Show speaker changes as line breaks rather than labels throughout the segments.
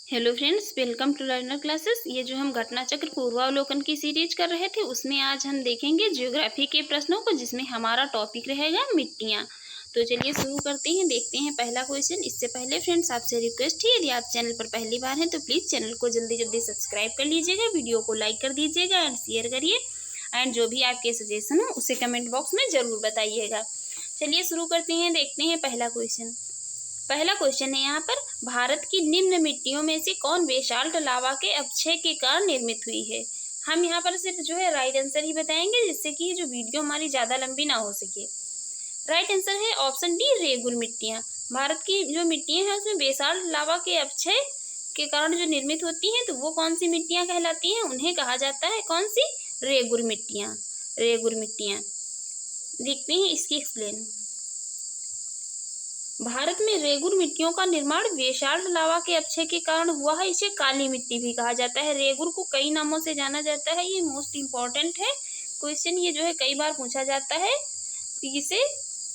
Hello friends, welcome to learner classes. ये जो हम घटना चक्र पूर्वावलोकन की सीरीज कर रहे थे उसमें आज हम देखेंगे ज्योग्राफी के प्रश्नों को, जिसमें हमारा टॉपिक रहेगा मिट्टियाँ। तो चलिए शुरू करते हैं, देखते हैं पहला क्वेश्चन। इससे पहले फ्रेंड्स आपसे रिक्वेस्ट है, यदि आप चैनल पर पहली बार हैं तो प्लीज़ चैनल को जल्दी जल्दी सब्सक्राइब कर लीजिएगा, वीडियो को लाइक कर दीजिएगा एंड शेयर करिए, एंड जो भी आपके सजेशन हो उसे कमेंट बॉक्स में ज़रूर बताइएगा। चलिए शुरू करते हैं, देखते हैं पहला क्वेश्चन। पहला क्वेश्चन है यहाँ पर, भारत की निम्न मिट्टियों में से कौन बेसाल्ट लावा के अपक्षय के कारण निर्मित हुई है। हम यहाँ पर सिर्फ जो है राइट आंसर ही बताएंगे, जिससे कि जो वीडियो हमारी ज़्यादा लंबी ना हो सके। राइट आंसर है ऑप्शन डी, रेगुल मिट्टियाँ। भारत की जो मिट्टियाँ हैं उसमें बेसाल्ट लावा के अपक्षय के कारण जो निर्मित होती हैं, तो वो कौन सी मिट्टियाँ कहलाती हैं, उन्हें कहा जाता है कौन सी, रेगुल मिट्टियाँ। रेगुल मिट्टियाँ। देखते हैं इसकी एक्सप्लेन। भारत में रेगुर मिट्टियों का निर्माण बेसाल्ट लावा के अपक्षय के कारण हुआ है। इसे काली मिट्टी भी कहा जाता है। रेगुर को कई नामों से जाना जाता है, ये मोस्ट इम्पॉर्टेंट है क्वेश्चन, ये जो है कई बार पूछा जाता है। इसे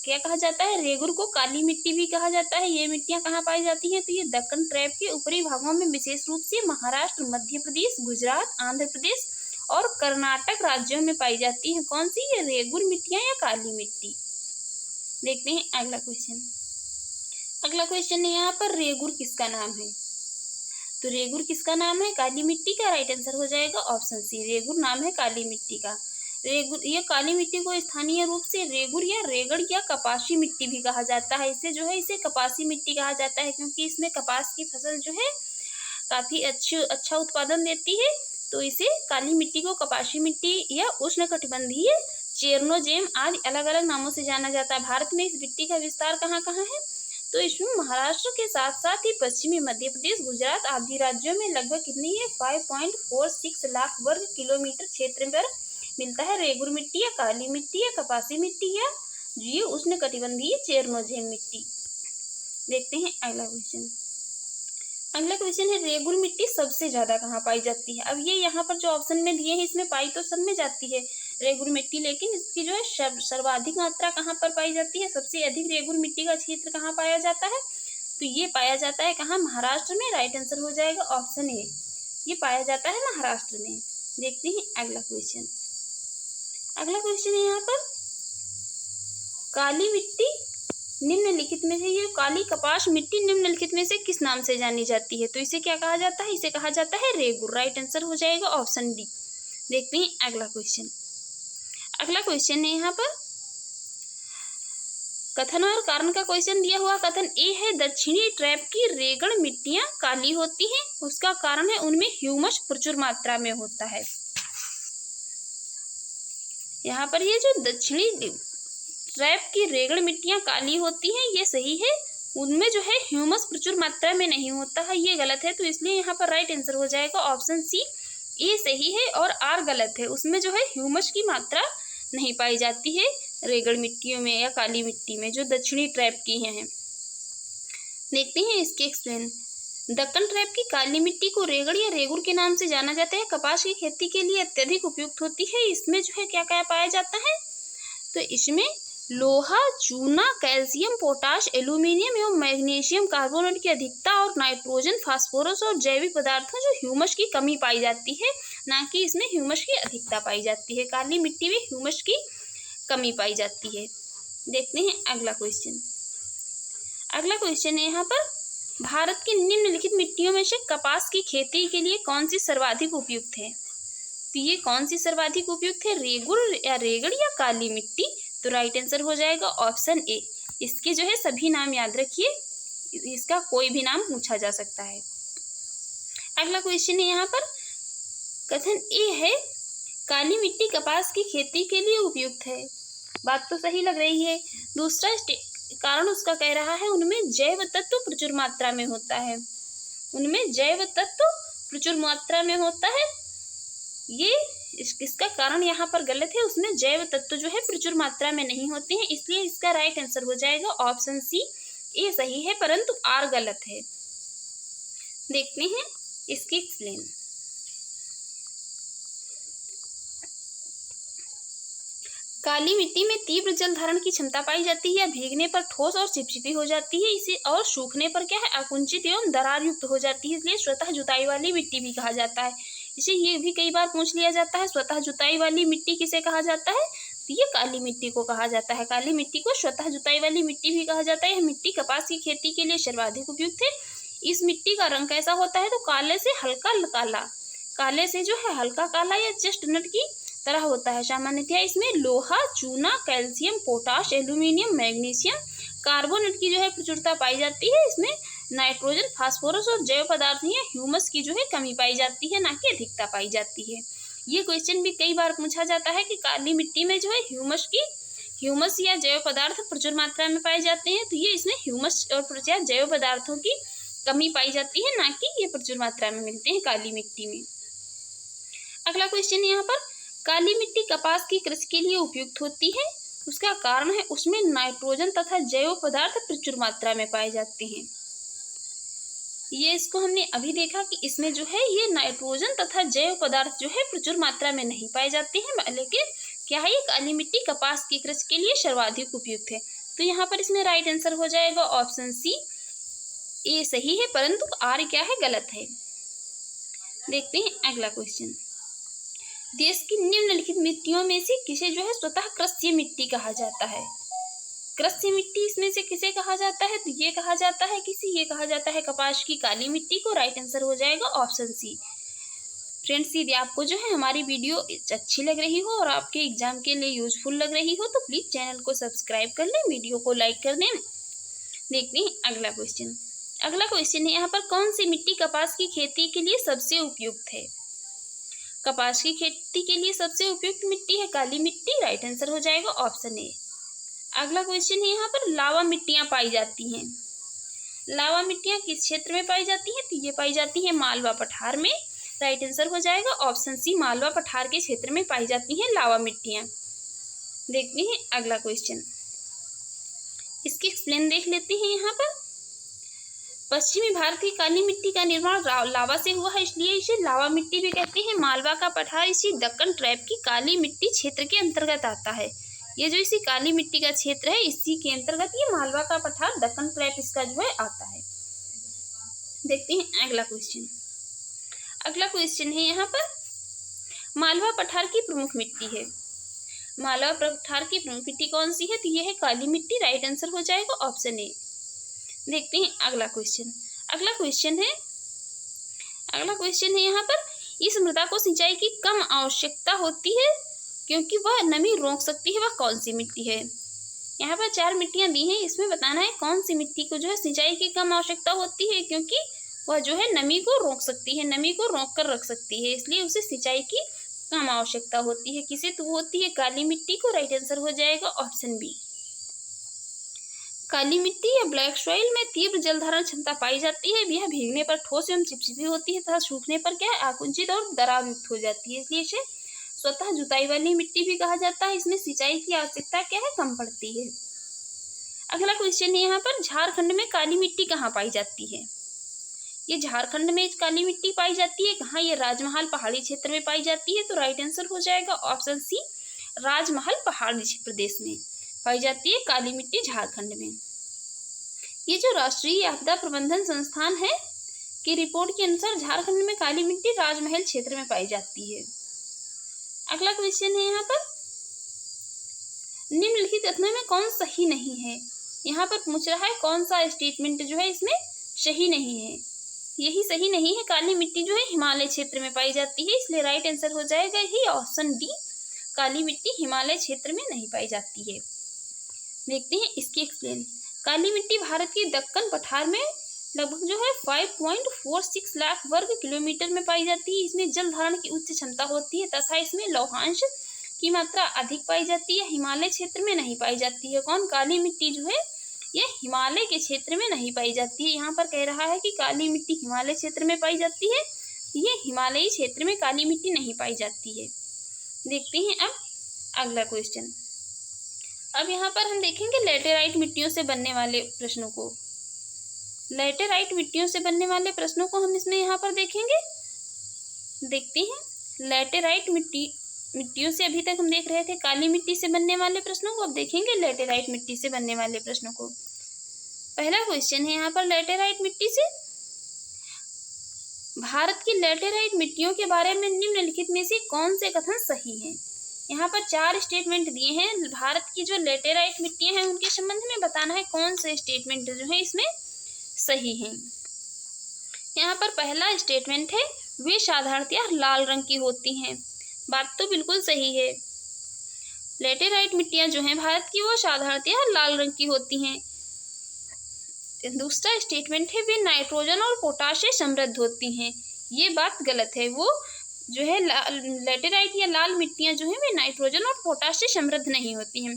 क्या कहा जाता है, रेगुर को काली मिट्टी भी कहा जाता है। ये मिट्टियां कहाँ पाई जाती हैं, तो ये दक्कन ट्रैप के ऊपरी भागों में, विशेष रूप से महाराष्ट्र, मध्य प्रदेश, गुजरात, आंध्र प्रदेश और कर्नाटक राज्यों में पाई जाती है। कौन सी, ये रेगुर मिट्टियां या काली मिट्टी। देखते हैं अगला क्वेश्चन। अगला क्वेश्चन है यहाँ पर, रेगुर किसका नाम है। तो रेगुर किसका नाम है, काली मिट्टी का। राइट आंसर हो जाएगा ऑप्शन सी, रेगुर नाम है काली मिट्टी का। रेगुर, ये काली मिट्टी को स्थानीय रूप से रेगुर या रेगड़ या कपासी मिट्टी भी कहा जाता है। इसे जो है इसे कपासी मिट्टी कहा जाता है, क्योंकि इसमें कपास की फसल जो है काफी अच्छा उत्पादन देती है। तो इसे काली मिट्टी को कपासी मिट्टी या उष्णकटिबंधीय चेरनोजेम आदि अलग अलग नामों से जाना जाता है। भारत में इस मिट्टी का विस्तार कहाँ कहाँ है, तो इसमें महाराष्ट्र के साथ साथ ही पश्चिमी मध्य प्रदेश, गुजरात आदि राज्यों में लगभग कितनी है, 5.46 लाख वर्ग किलोमीटर क्षेत्र पर मिलता है रेगुर मिट्टी या काली मिट्टी या कपासी मिट्टी या ये उष्णकटिबंधीय चेरनोजेम मिट्टी। देखते हैं अगला क्वेश्चन। अगला क्वेश्चन है, रेगुर मिट्टी सबसे ज्यादा कहाँ पाई जाती है। अब ये यहाँ पर जो ऑप्शन में दिए हैं इसमें पाई तो सब में जाती है रेगुर मिट्टी, लेकिन इसकी जो है सर्वाधिक मात्रा कहाँ पर पाई जाती है, सबसे अधिक रेगुर मिट्टी का क्षेत्र कहाँ पाया जाता है, तो ये पाया जाता है कहाँ, महाराष्ट्र में। राइट आंसर हो जाएगा ऑप्शन ए, ये पाया जाता है महाराष्ट्र में। देखते हैं अगला क्वेश्चन। अगला क्वेश्चन है यहाँ पर, काली मिट्टी निम्नलिखित में से, ये काली कपास मिट्टी निम्नलिखित में से किस नाम से जानी जाती है, तो इसे क्या कहा जाता है, इसे कहा जाता है रेगुर। राइट आंसर हो जाएगा ऑप्शन डी। देखते हैं अगला क्वेश्चन। अगला क्वेश्चन है यहाँ पर, कथन और कारण का क्वेश्चन दिया हुआ। कथन ए है, दक्षिणी ट्रैप की रेगड़ मिट्टियां काली होती हैं, उसका कारण है उनमें ह्यूमस प्रचुर मात्रा में होता है। यहाँ पर ये जो दक्षिणी ट्रैप की रेगड़ मिट्टियां काली होती हैं, ये सही है, उनमें जो है ह्यूमस प्रचुर मात्रा में नहीं होता है, ये गलत है। तो इसलिए यहाँ पर राइट आंसर हो जाएगा ऑप्शन सी, ए सही है और आर गलत है। उसमें जो है ह्यूमस की मात्रा नहीं पाई जाती है रेगड़ मिट्टियों में या काली मिट्टी में, जो दक्षिणी ट्रैप की हैं। देखते हैं इसके एक्सप्लेन। दक्कन ट्रैप की काली मिट्टी को रेगड़ या रेगुर के नाम से जाना जाता है, कपास की खेती के लिए अत्यधिक उपयुक्त होती है। इसमें जो है क्या क्या पाया जाता है, तो इसमें लोहा, चूना, कैल्शियम, पोटाश, एल्यूमिनियम एवं मैग्नीशियम कार्बोनेट की अधिकता और नाइट्रोजन, फास्फोरस और जैविक पदार्थों जो ह्यूमस की कमी पाई जाती है, ना कि इसमें ह्यूमस की अधिकता पाई जाती है। काली मिट्टी में ह्यूमस की कमी पाई जाती है। देखते हैं अगला क्वेश्चन। अगला क्वेश्चन है यहाँ पर, भारत की निम्नलिखित मिट्टियों में से कपास की खेती के लिए कौन सी सर्वाधिक उपयुक्त है, तो ये कौन सी सर्वाधिक उपयुक्त है, रेगुर या रेगड़ या काली मिट्टी। तो राइट आंसर हो जाएगा ऑप्शन ए। इसके जो है सभी नाम याद रखिए, इसका कोई भी नाम पूछा जा सकता है। अगला क्वेश्चन है यहाँ पर, कथन ए है, काली मिट्टी कपास की खेती के लिए उपयुक्त है। बात तो सही लग रही है। दूसरा कारण उसका कह रहा है, उनमें जैव तत्व प्रचुर मात्रा में होता है, उनमें जैव तत्व प्रचुर मात्रा में होता है, ये इसका कारण यहाँ पर गलत है। उसमें जैव तत्व जो है प्रचुर मात्रा में नहीं होते हैं, इसलिए इसका राइट आंसर हो जाएगा ऑप्शन सी, ए सही है परंतु आर गलत है। देखते हैं इसकी काली मिट्टी में तीव्र जल धारण की क्षमता पाई जाती है। यह भीगने पर ठोस और चिपचिपी हो जाती है, इसे और सूखने पर क्या है, आकुंचित एवं दरार युक्त हो जाती है, इसलिए स्वतः जुताई वाली मिट्टी भी कहा जाता है। इसे ये भी कई बार पूछ लिया जाता है, स्वतः जुताई वाली मिट्टी किसे कहा जाता है, तो ये काली मिट्टी को कहा जाता है। काली मिट्टी को स्वतः जुताई वाली मिट्टी भी कहा जाता है। यह मिट्टी कपास की खेती के लिए सर्वाधिक उपयुक्त है। इस मिट्टी का रंग कैसा होता है, तो काले से हल्का काला, काले से जो है हल्का काला या चेस्टनट की तरह होता है। सामान्यतया इसमें लोहा, चूना, calcium, potash, aluminium, magnesium, carbonate की जो है प्रचुरता पाई जाती है। इसमें नाइट्रोजन, फास्फोरस और जैव पदार्थ या ह्यूमस की जो है कमी पाई जाती है, ना कि अधिकता पाई जाती है। ये क्वेश्चन भी कई बार पूछा जाता है कि काली मिट्टी में जो है ह्यूमस या जैव पदार्थ प्रचुर मात्रा में पाए जाते हैं, तो ये इसमें ह्यूमस और जैव पदार्थों की कमी पाई जाती है, ना कि ये प्रचुर मात्रा में मिलते हैं काली मिट्टी में। अगला क्वेश्चन है यहाँ पर, काली मिट्टी कपास की कृषि के लिए उपयुक्त होती है, उसका कारण है उसमें नाइट्रोजन तथा जैव पदार्थ प्रचुर मात्रा में पाए जाते हैं। ये इसको हमने अभी देखा कि इसमें जो है ये नाइट्रोजन तथा जैव पदार्थ जो है प्रचुर मात्रा में नहीं पाए जाते हैं, लेकिन क्या है, ये काली मिट्टी कपास की कृषि के लिए सर्वाधिक उपयुक्त है। तो यहाँ पर इसमें राइट आंसर हो जाएगा ऑप्शन सी, ए सही है, परंतु आर क्या है, गलत है। देखते हैं अगला क्वेश्चन, देश की निम्नलिखित मिट्टियों में से किसे जो है स्वतः कृषि मिट्टी कहा जाता है। कृषि मिट्टी इसमें से किसे कहा जाता है, तो ये कहा जाता है ये कहा जाता है कपास की काली मिट्टी को। राइट आंसर हो जाएगा ऑप्शन सी। फ्रेंड्स, यदि आपको जो है हमारी वीडियो अच्छी लग रही हो और आपके एग्जाम के लिए यूजफुल लग रही हो, तो प्लीज चैनल को सब्सक्राइब कर लें, वीडियो को लाइक कर दें। देखते हैं अगला क्वेश्चन। अगला क्वेश्चन है यहाँ पर, कौन सी मिट्टी कपास की खेती के लिए सबसे उपयुक्त है। कपास की खेती के लिए सबसे उपयुक्त मिट्टी है काली मिट्टी। राइट आंसर हो जाएगा ऑप्शन ए। अगला क्वेश्चन है यहाँ पर, लावा मिट्टियाँ पाई जाती हैं। लावा मिट्टियाँ किस क्षेत्र में पाई जाती हैं, तो ये पाई जाती हैं मालवा पठार में। राइट आंसर हो जाएगा ऑप्शन सी, मालवा पठार के क्षेत्र में पाई जाती हैं लावा मिट्टियाँ। देखते हैं अगला क्वेश्चन, इसकी एक्सप्लेन देख लेते हैं। यहाँ पर, पश्चिमी भारत की काली मिट्टी का निर्माण लावा से हुआ है, इसलिए इसे लावा मिट्टी भी कहते हैं। मालवा का पठार इसी दक्कन ट्रैप की काली मिट्टी क्षेत्र के अंतर्गत आता है। ये जो इसी काली मिट्टी का क्षेत्र है, इसी के अंतर्गत ये मालवा का पठार, दक्कन ट्रैप इसका जो है आता है। देखते हैं अगला क्वेश्चन। अगला क्वेश्चन है यहाँ पर, मालवा पठार की प्रमुख मिट्टी है। मालवा पठार की प्रमुख मिट्टी कौन सी है, तो ये है काली मिट्टी। राइट आंसर हो जाएगा ऑप्शन ए। देखते हैं अगला क्वेश्चन। अगला क्वेश्चन है यहाँ पर, इस मृदा को सिंचाई की कम आवश्यकता होती है क्योंकि वह नमी रोक सकती है, वह कौन सी मिट्टी है। यहाँ पर 4 मिट्टियां दी हैं, इसमें बताना है कौन सी मिट्टी को जो है सिंचाई की कम आवश्यकता होती है, क्योंकि वह जो है नमी को रोक सकती है, नमी को रोक कर रख सकती है, इसलिए उसे सिंचाई की कम आवश्यकता होती है। किसे, तो होती है काली मिट्टी को। राइट आंसर हो जाएगा ऑप्शन बी। काली मिट्टी या ब्लैक सॉइल में तीव्र जल धारण क्षमता पाई जाती है। यह भीगने पर ठोस एवं चिपचिपी होती है तथा सूखने पर क्या है, आकुंचित और दरार युक्त हो जाती है, इसलिए इसे स्वतः जुताई वाली मिट्टी भी कहा जाता है। इसमें सिंचाई की आवश्यकता क्या है, कम पड़ती है। अगला क्वेश्चन है यहाँ पर, झारखंड में काली मिट्टी कहाँ पाई जाती है। ये झारखंड में काली मिट्टी पाई जाती है कहाँ, ये राजमहल पहाड़ी क्षेत्र में पाई जाती है। तो राइट आंसर हो जाएगा ऑप्शन सी, राजमहल पहाड़ी प्रदेश में पाई जाती है काली मिट्टी, झारखंड में। ये जो राष्ट्रीय आपदा प्रबंधन संस्थान है की रिपोर्ट के अनुसार झारखंड में काली मिट्टी राजमहल क्षेत्र में पाई जाती है। अगला क्वेश्चन है यहाँ पर, निम्नलिखित कथनों में कौन सही नहीं है। यहाँ पर पूछ रहा है कौन सा स्टेटमेंट जो है इसमें सही नहीं है। यही सही नहीं है, काली मिट्टी जो है हिमालय क्षेत्र में पाई जाती है, इसलिए राइट आंसर हो जाएगा ही ऑप्शन डी, काली मिट्टी हिमालय क्षेत्र में नहीं पाई जाती है। देखते हैं इसकी एक्सप्लेन। काली मिट्टी भारत की दक्कन पठार में लगभग जो है 5.46 लाख वर्ग किलोमीटर में पाई जाती है। इसमें जल धारण की उच्च क्षमता होती है तथा इसमें लौहांश की मात्रा अधिक पाई जाती है। हिमालय क्षेत्र में नहीं पाई जाती है। कौन, काली मिट्टी जो है ये हिमालय के क्षेत्र में नहीं पाई जाती है। यहाँ पर कह रहा है कि काली मिट्टी हिमालय क्षेत्र में पाई जाती है, ये हिमालयी क्षेत्र में काली मिट्टी नहीं पाई जाती है। देखते हैं अब अगला क्वेश्चन। अब यहाँ पर हम देखेंगे लेटेराइट मिट्टियों से बनने वाले प्रश्नों को। लेटेराइट मिट्टियों से बनने वाले प्रश्नों को हम इसमें यहाँ पर देखेंगे। देखते हैं लेटेराइट मिट्टी मिट्टियों से अभी तक हम देख रहे थे काली मिट्टी से बनने वाले प्रश्नों को, अब देखेंगे लेटेराइट मिट्टी से बनने वाले प्रश्नों को। पहला क्वेश्चन है यहाँ पर लेटेराइट मिट्टी से, भारत की लेटेराइट मिट्टियों के बारे में निम्नलिखित में से कौन से कथन सही हैं। यहाँ पर 4 स्टेटमेंट दिए हैं। भारत की जो लेटेराइट मिट्टियां हैं उनके संबंध में बताना है कौन से स्टेटमेंट जो है इसमें सही हैं। यहाँ पर पहला स्टेटमेंट है वे साधारणतया लाल रंग की होती हैं। बात तो बिल्कुल सही है। लेटेराइट मिट्टियां जो हैं भारत की वो साधारणतया लाल रंग की होती हैं। दूसरा स्टेटमेंट है वे नाइट्रोजन और पोटाश से समृद्ध होती हैं। ये बात गलत है। वो जो है लेटेराइट या लाल मिट्टियां जो हैं वे नाइट्रोजन और पोटाश से समृद्ध नहीं होती हैं।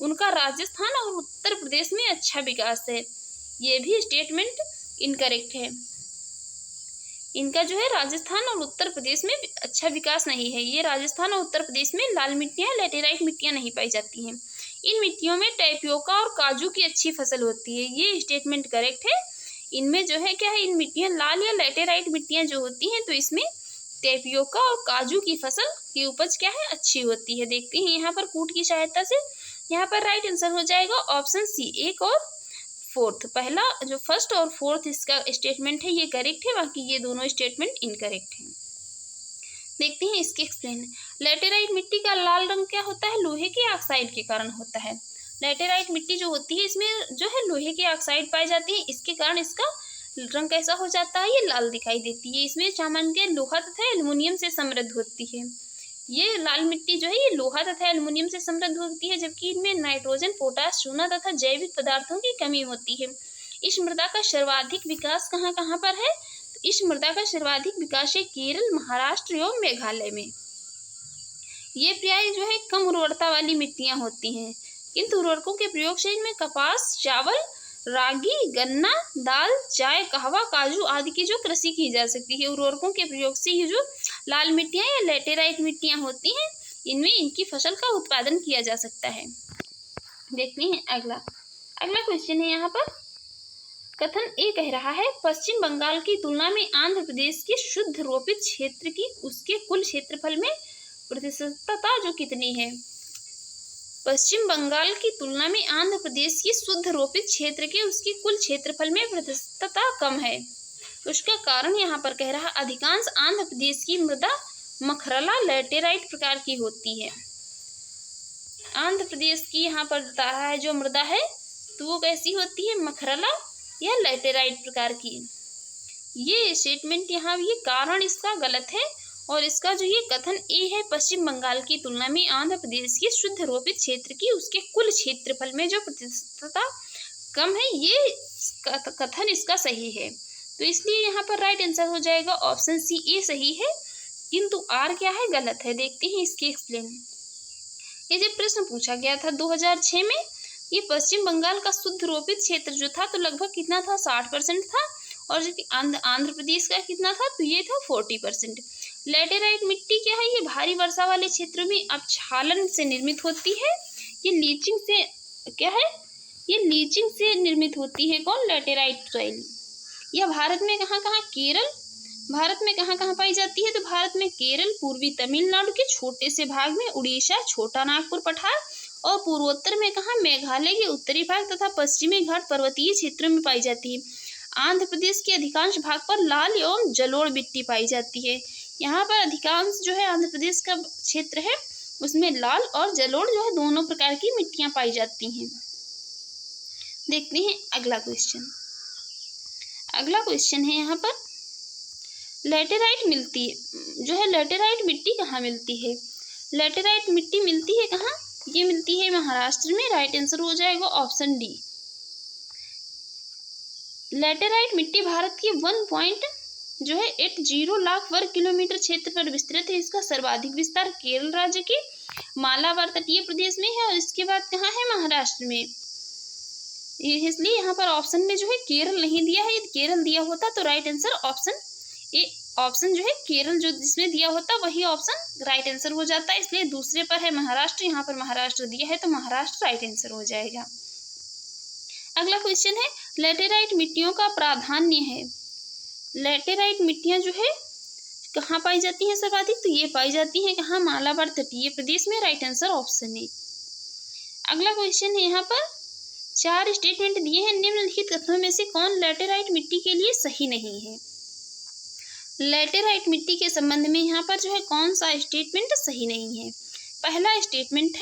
उनका राजस्थान और उत्तर प्रदेश में अच्छा विकास है। ये भी स्टेटमेंट इनकरेक्ट है। इनका जो है राजस्थान और उत्तर प्रदेश में अच्छा विकास नहीं है। ये राजस्थान और उत्तर प्रदेश में लाल मिट्टियां लेटेराइट मिट्टियां नहीं पाई जाती हैं। इन मिट्टियों में टैपियोका और काजू की अच्छी फसल होती है। ये स्टेटमेंट करेक्ट है। इनमें जो है क्या है, इन मिट्टियां लाल या लेटेराइट मिट्टियां जो होती हैं तो इसमें टैपियोका और काजू की फसल की उपज क्या है, अच्छी होती है। देखते हैं यहाँ पर कूट की सहायता से। यहाँ पर राइट आंसर हो जाएगा ऑप्शन सी, 1 और 4। पहला जो फर्स्ट और फोर्थ इसका स्टेटमेंट है ये करेक्ट है, बाकी ये दोनों स्टेटमेंट इनकरेक्ट हैं। देखते हैं इसके एक्सप्लेन। लेटेराइट मिट्टी का लाल रंग क्या होता है, लोहे के ऑक्साइड के कारण होता है। लेटेराइट मिट्टी जो होती है इसमें जो है लोहे के ऑक्साइड पाए जाते हैं, इसके कारण इसका रंग कैसा हो जाता है, ये लाल दिखाई देती है। इसमें सामान्य लोहा तथा एल्युमिनियम से समृद्ध होती है। ये लाल मिट्टी जो है ये लोहा तथा एल्युमिनियम से समृद्ध होती है, जबकि इनमें नाइट्रोजन, पोटाश, चूना तथा जैविक पदार्थों की कमी होती है। इस मृदा का सर्वाधिक विकास कहाँ कहाँ पर है, तो इस मृदा का सर्वाधिक विकास है केरल, महाराष्ट्र एवं मेघालय में। ये प्राय जो है कम उर्वरता वाली मिट्टियां होती हैं, किंतु उर्वरकों के प्रयोग से इनमें कपास, चावल, रागी, गन्ना, दाल, चाय, कहवा, काजू आदि की जो कृषि की जा सकती है। उर्वरकों के प्रयोग से ये जो लाल मिट्टियां या लेटेराइट मिट्टियां होती हैं इनमें इनकी फसल का उत्पादन किया जा सकता है। देखते हैं अगला क्वेश्चन है यहाँ पर। कथन ए कह रहा है पश्चिम बंगाल की तुलना में आंध्र प्रदेश के शुद्ध रोपित क्षेत्र की उसके कुल क्षेत्रफल में प्रतिशतता जो कितनी है। पश्चिम बंगाल की तुलना में आंध्र प्रदेश की शुद्ध रोपित क्षेत्र के उसके कुल क्षेत्रफल में प्रतिशतता कम है। उसका कारण यहाँ पर कह रहा अधिकांश आंध्र प्रदेश की मृदा मखरला लेटेराइट प्रकार की होती है। आंध्र प्रदेश की यहाँ पर बता रहा है जो मृदा है तो वो कैसी होती है, मखरला या लेटेराइट प्रकार की। ये स्टेटमेंट यहाँ ये कारण इसका गलत है और इसका जो ये कथन ए है पश्चिम बंगाल की तुलना में आंध्र प्रदेश के शुद्ध रोपित क्षेत्र की उसके कुल क्षेत्रफल में जो प्रतिशतता कम है, ये कथन इसका सही है। तो इसलिए यहाँ पर राइट आंसर हो जाएगा ऑप्शन सी, ए सही है, किंतु आर क्या है, गलत है। देखते हैं इसके एक्सप्लेन। ये जब प्रश्न पूछा गया था 2006 में, ये पश्चिम बंगाल का शुद्ध रोपित क्षेत्र जो था तो लगभग कितना था, 60% था, और जो आंध्र प्रदेश का कितना था तो ये था 40%। लेटेराइट मिट्टी क्या है, ये भारी वर्षा वाले क्षेत्रों में अपक्षालन से निर्मित होती है। ये लीचिंग से क्या है, ये लीचिंग से निर्मित होती है। कौन, लेटेराइट सॉइल। यह भारत में कहाँ कहाँ, केरल, भारत में कहाँ कहाँ पाई जाती है, तो भारत में केरल, पूर्वी तमिलनाडु के छोटे से भाग में, उड़ीसा, छोटा नागपुर पठार, और पूर्वोत्तर में कहाँ, मेघालय के उत्तरी भाग तथा पश्चिमी घाट पर्वतीय क्षेत्रों में पाई जाती है। आंध्र प्रदेश के अधिकांश भाग पर लाल एवं जलोढ़ मिट्टी पाई जाती है। यहाँ पर अधिकांश जो है आंध्र प्रदेश का क्षेत्र है उसमें लाल और जलोढ़ जो है दोनों प्रकार की मिट्टियां पाई जाती हैं। देखते हैं अगला क्वेश्चन। अगला क्वेश्चन है यहाँ पर लेटेराइट मिलती है जो है, लेटेराइट मिट्टी कहाँ मिलती है। लेटेराइट मिट्टी मिलती है कहाँ, ये मिलती है महाराष्ट्र में। राइट आंसर हो जाएगा ऑप्शन डी। लेटेराइट मिट्टी भारत की 1.80 लाख वर्ग किलोमीटर क्षेत्र पर विस्तृत है। इसका सर्वाधिक विस्तार केरल राज्य के मालाबार तटीय प्रदेश में है और इसके बाद कहाँ है, महाराष्ट्र में। इसलिए यहाँ पर ऑप्शन में जो है केरल नहीं दिया है। यदि केरल दिया होता तो right answer option A, option जो है केरल जो जिसमें दिया होता वही ऑप्शन राइट आंसर हो जाता है। इसलिए दूसरे पर है महाराष्ट्र, यहाँ पर महाराष्ट्र दिया है तो महाराष्ट्र राइट आंसर हो जाएगा। अगला क्वेश्चन है लेटेराइट मिट्टियों का प्राधान्य है। लेटेराइट मिट्टियां जो है कहाँ पाई जाती हैं सर्वाधिक? तो ये पाई जाती हैं कहाँ? मालाबार तटीय प्रदेश में। Right answer option A. अगला क्वेश्चन है यहाँ पर 4 स्टेटमेंट दिए हैं, निम्नलिखित कथनों में से कौन लैटेराइट मिट्टी के लिए सही नहीं है? लैटेराइट मिट्टी के संबंध में यहाँ पर जो है कौन सा स्टेटमेंट सही नहीं है? पहला स्टेटमेंट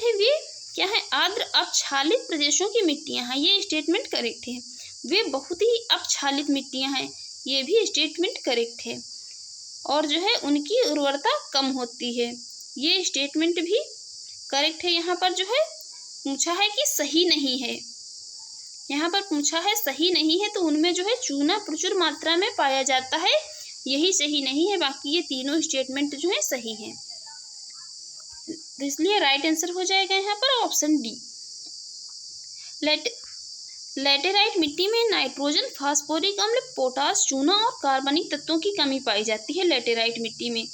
है वे क्या है? आर्द्र अपक्षालित प्रदेशों की मिट्टियां हैं, ये स्टेटमेंट करेक्ट है। वे बहुत ही अपक्षालित मिट्टियां हैं, ये भी स्टेटमेंट करेक्ट है। और जो है उनकी उर्वरता कम होती है, ये स्टेटमेंट भी करेक्ट है। यहाँ पर जो है पूछा है कि सही नहीं है, यहाँ पर पूछा है सही नहीं है, तो उनमें जो है चूना प्रचुर मात्रा में पाया जाता है, यही सही नहीं है। बाकी ये तीनों स्टेटमेंट जो है सही हैं, तो इसलिए राइट आंसर हो जाएगा यहाँ पर ऑप्शन डी। लैटेराइट मिट्टी में नाइट्रोजन, फास्फोरिक अम्ल, पोटास, चूना और कार्बनिक तत्वों की कमी पाई जाती है लैटेराइट मिट्टी में।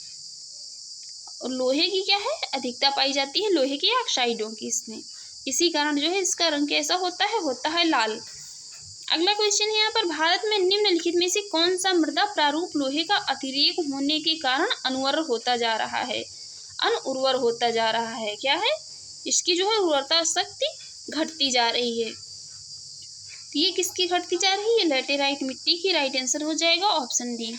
और लोहे की क्या है? अधिकता पाई जाती है, लोहे की ऑक्साइडों की इसमें। इसी कारण जो है इसका रंग कैसा होता है लाल। अगला क्वेश्चन है यहाँ पर भारत में निम्नलिखित में से कौन सा मृदा प्रारूप लोहे का अतिरेक होने के कारण अनुर्वर होता जा रहा है? क्या है? इसकी जो है उर्वरता शक्ति घटती जा रही है। तो ये किसकी घटती जा रही है? लैटेराइट मिट्टी की। राइट आंसर हो जाएगा ऑप्शन डी।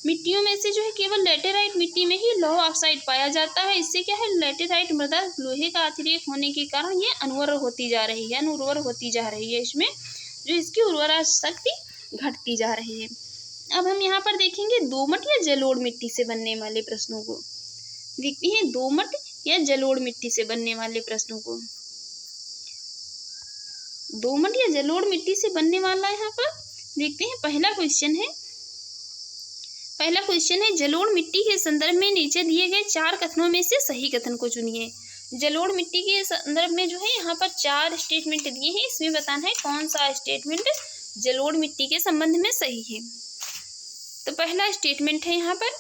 मिट्टियों में से जो है केवल लैटेराइट मिट्टी में ही लौह ऑक्साइड पाया जाता है। इससे क्या है? लैटेराइट मृदा लोहे का अतिरेक होने के कारण ये अनुर्वर होती जा रही है। इसमें जो इसकी उर्वरा शक्ति घटती जा रही है। अब हम यहाँ पर देखेंगे दोमट या जलोढ़ मिट्टी से बनने वाले प्रश्नों को। देखते हैं दोमट या जलोढ़ मिट्टी से बनने वाले प्रश्नों को। दोमट या जलोढ़ मिट्टी से बनने वाला यहाँ पर देखते हैं पहला क्वेश्चन है जलोढ़ मिट्टी के संदर्भ में नीचे दिए गए 4 कथनों में से सही कथन को चुनिए। जलोढ़ मिट्टी के संदर्भ में जो है यहाँ पर 4 स्टेटमेंट दिए हैं, इसमें बताना है कौन सा स्टेटमेंट जलोढ़ मिट्टी के संबंध में सही है। तो पहला स्टेटमेंट है यहाँ पर,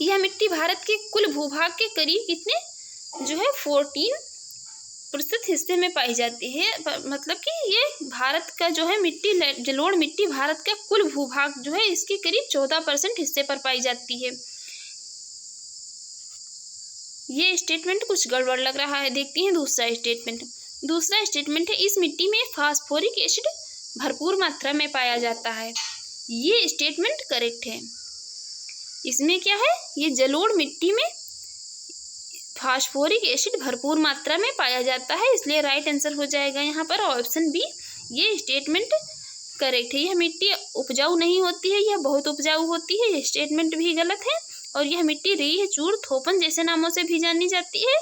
यह मिट्टी भारत के कुल भूभाग के करीब कितने जो है 14% हिस्से में पाई जाती है। मतलब कि ये भारत का जो है मिट्टी, जलोढ़ मिट्टी भारत का कुल भूभाग जो है इसके करीब 14% हिस्से पर पाई जाती है। ये स्टेटमेंट कुछ गड़बड़ लग रहा है। देखते हैं दूसरा स्टेटमेंट है इस मिट्टी में फास्फोरिक एसिड भरपूर मात्रा में पाया जाता है। ये स्टेटमेंट करेक्ट है। इसमें क्या है? ये जलोढ़ मिट्टी में फास्फोरिक एसिड भरपूर मात्रा में पाया जाता है, इसलिए राइट आंसर हो जाएगा यहाँ पर ऑप्शन बी। ये स्टेटमेंट करेक्ट है। यह मिट्टी उपजाऊ नहीं होती है, यह बहुत उपजाऊ होती है, ये स्टेटमेंट भी गलत है। और यह मिट्टी रेह, चूर, थोपन जैसे नामों से भी जानी जाती है,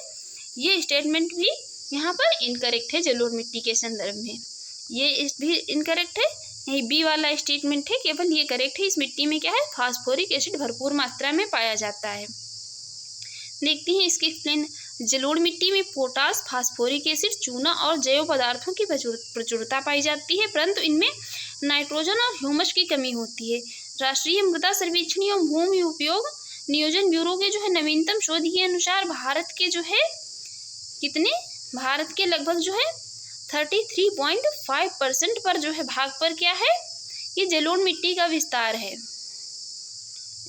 ये स्टेटमेंट भी यहाँ पर इनकरेक्ट है जलोढ़ मिट्टी के संदर्भ में। ये भी इनकरेक्ट है। यही बी वाला स्टेटमेंट है, केवल ये करेक्ट है। इस मिट्टी में क्या है? फास्फोरिक एसिड भरपूर मात्रा में पाया जाता है। देखते हैं इसके एक्सप्लेन। जलोढ़ मिट्टी में पोटास, फास्फोरिक एसिड, चूना और जैव पदार्थों की प्रचुरता पाई जाती है, परंतु इनमें नाइट्रोजन और ह्यूमस की कमी होती है। राष्ट्रीय मृदा सर्वेक्षण एवं भूमि उपयोग नियोजन ब्यूरो के जो है नवीनतम शोध के अनुसार भारत के लगभग जो है 33.5% पर जो है भाग पर क्या है? ये जलोढ़ मिट्टी का विस्तार है।